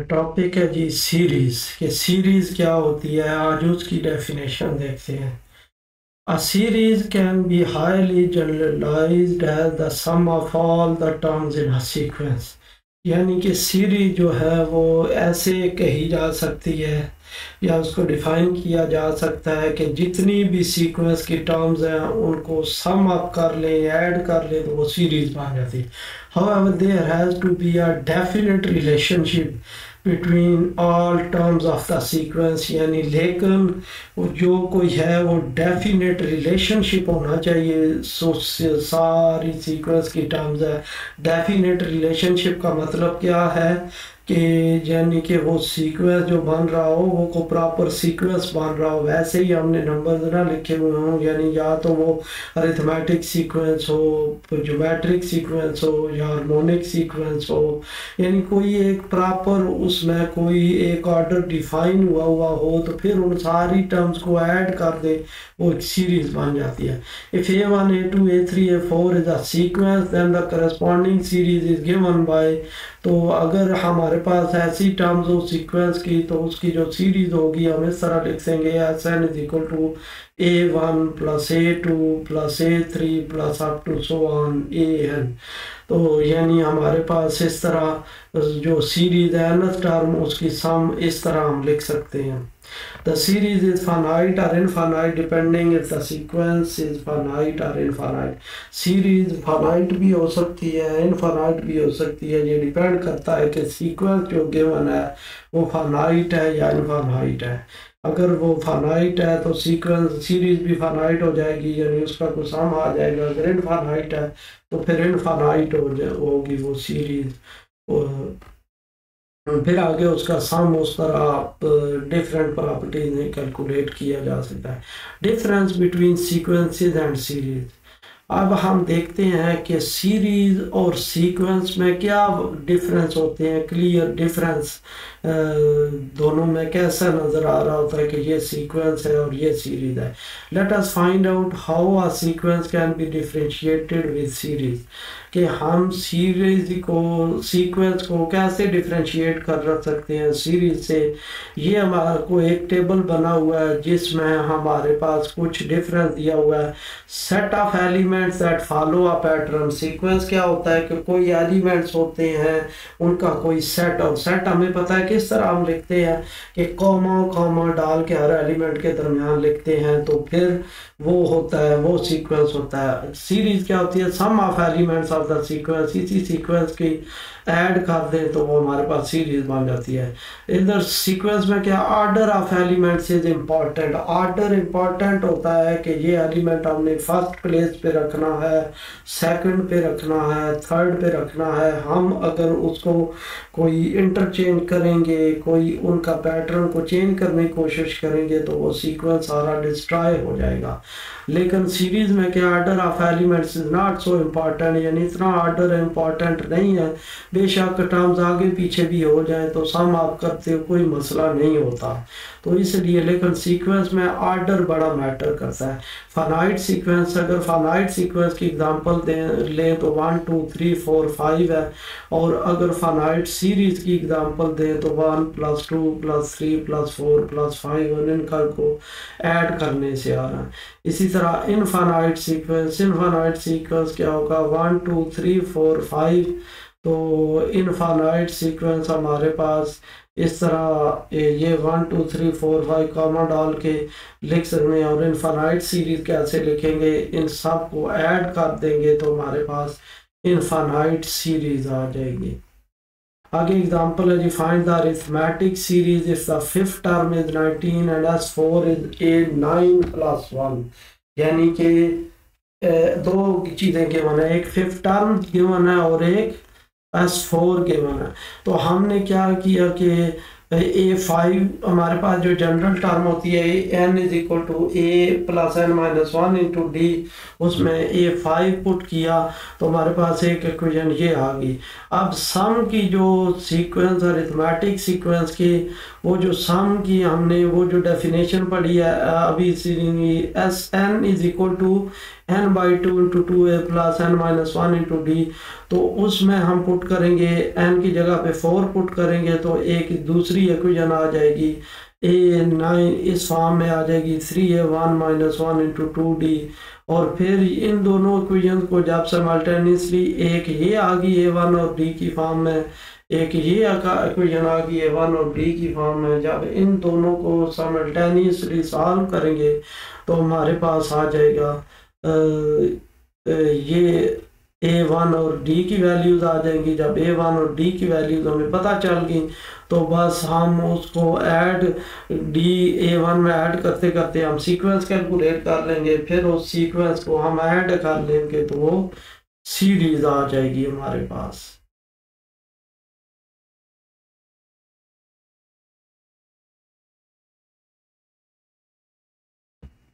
Topic है जी series कि series क्या होती है। आज उसकी डेफिनेशन देखते हैं। A series can be highly generalized as the sum of all the terms in a sequence। यानी कि सीरीज जो है वो ऐसे कही जा सकती है या उसको डिफाइन किया जा सकता है कि जितनी भी सीक्वेंस की टर्म्स हैं उनको सम अप कर लें, ऐड कर लें तो वो सीरीज बन जाती है। However, there has to be a definite relationship between all terms of the sequence। यानी लेकिन वो जो कोई है वो डेफिनेट रिलेशनशिप होना चाहिए। सारी सीक्वेंस की टर्म्स है। डेफिनेट रिलेशनशिप का मतलब क्या है कि यानी कि वो सीक्वेंस जो बन रहा हो वो को प्रॉपर सीक्वेंस बन रहा हो। वैसे ही हमने नंबर ना लिखे हुए हों, यानी या तो वो अरिथमेटिक सीक्वेंस हो, ज्योमेट्रिक सीक्वेंस हो या हार्मोनिक सीक्वेंस हो, यानी कोई एक प्रॉपर उसमें कोई एक ऑर्डर डिफाइन हुआ हो तो फिर उन सारी टर्म्स को ऐड कर दे वो एक सीरीज बन जाती है। If A1 A2 A3 A4 is a sequence then the corresponding series is given by. तो अगर हमारे पास ऐसी टर्म्स हो सीक्वेंस की तो उसकी जो सीरीज होगी हम इस तरह लिख देंगे Sn is equal to A1 plus A2 plus A3 plus up to so on An। तो यानी हमारे पास इस तरह जो सीरीज है न टर्म उसकी सम इस तरह हम लिख सकते हैं। The series is finite or infinite depending if the sequence is finite or infinite। Series finite भी हो सकती है, infinite भी हो सकती है। ये डिपेंड करता है कि सीक्वेंस जो गिवन है वो finite है या infinite है। अगर वो finite है तो सीक्वेंस सीरीज भी finite हो जाएगी, यानी उसका कोई सम आ जाएगा। अगर infinite है तो फिर infinite होगी वो सीरीज। फिर आगे उसका सम उस तरह डिफरेंट प्रॉपर्टीज में कैलकुलेट किया जा सकता है। Difference between sequences and series. अब हम देखते हैं कि सीरीज और सीक्वेंस में क्या डिफरेंस होते हैं। क्लियर डिफरेंस दोनों में कैसा नज़र आ रहा होता है कि ये सीक्वेंस है और ये सीरीज है। Let us find out how a sequence can be differentiated with series. कि हम सीरीज को सीक्वेंस को कैसे डिफरेंशिएट कर सकते हैं सीरीज से। ये हमारा को एक टेबल बना हुआ है जिसमें हमारे पास कुछ डिफरेंस दिया हुआ है। Set of elements that follow a pattern. Sequence क्या होता है कि कोई एलिमेंट्स होते हैं उनका कोई सेट, और सेट हमें पता है किस तरह हम लिखते हैं कि कॉमा कॉमा डाल के हर एलिमेंट के दरमियान लिखते हैं तो फिर वो होता है वो सीक्वेंस होता है। सीरीज क्या होती है, sum of elements of the sequence. इसी सीक्वेंस की ऐड कर दें तो वो हमारे पास सीरीज बन जाती है। इधर सीक्वेंस में क्या order of elements is important. Order important होता है कि ये एलिमेंट हमने फर्स्ट प्लेस पे रखना है, सेकंड पे रखना है, थर्ड पे रखना है। हम अगर उसको कोई इंटरचेंज करेंगे, कोई उनका पैटर्न को चेंज करने की कोशिश करेंगे तो वो सीक्वेंस सारा डिस्ट्रॉय हो जाएगा। लेकिन सीरीज में क्या order of elements is not so important, यानी इतना ऑर्डर इम्पॉर्टेंट नहीं है। बेशक टर्म्स आगे पीछे भी हो जाए तो सम आप करते हो कोई मसला नहीं होता। तो इसलिए लेकिन सीक्वेंस में ऑर्डर बड़ा मैटर करता है। फाइनाइट सीक्वेंस, अगर फाइनाइट सीक्वेंस की एग्जांपल लें तो 1 2 3 4 5 है, और अगर फाइनाइट सीरीज की एग्जांपल दें तो 1 + 2 + 3 + 4 + 5 और इनका को ऐड करने से आ रहा है। इसी तरह इनफाइनाइट सीक्वेंस क्या होगा 1 2 3 4 5। तो इनफाइनाइट सीक्वेंस हमारे पास इस तरह ये 1 2 3 4 5 कॉमा डाल के लिख सकते हैं। और इनफाइनाइट सीरीज कैसे लिखेंगे, इन सब को ऐड कर देंगे तो हमारे पास इनफाइनाइट सीरीज आ जाएगी। आगे एग्जांपल है जी, find the arithmetic series if the fifth term is 19 and S4 is A9 + 1। यानी कि दो चीज़ें गिवन है, एक फिफ्थ टर्म गिवन है और एक S4 गिवन है। तो हमने क्या किया कि A5 हमारे पास जो जनरल टर्म होती है n is equal to a plus n minus one into d, उसमें A5 पुट किया तो हमारे पास एक इक्वेशन ये आ गई। अब सम की जो सीक्वेंस अरिथमेटिक सीक्वेंस की वो जो सम की हमने वो जो डेफिनेशन पढ़ी है अभी S n is equal to n by two into two a plus n minus one into d, तो उसमें हम पुट करेंगे n की जगह पे 4 पुट करेंगे तो एक दूसरी इक्वेशन आ जाएगी A9 इस फॉर्म में आ जाएगी 3A1 minus one into two D. और फिर इन दोनों इक्वेशन को जब साइमल्टेनियसली एक ये आ गई A1 और D की फॉर्म में, एक ये इक्वेशन आ गई A1 और D की फॉर्म में, जब इन दोनों को साइमल्टेनियसली सॉल्व करेंगे तो हमारे पास आ जाएगा ये A1 और D की वैल्यूज़ आ जाएंगी। जब A1 और D की वैल्यूज़ हमें पता चल गई तो बस हम उसको ऐड D A1 में ऐड करते करते हम सीक्वेंस कैलकुलेट कर लेंगे, फिर उस सीक्वेंस को हम ऐड कर लेंगे तो वो सीरीज आ जाएगी हमारे पास।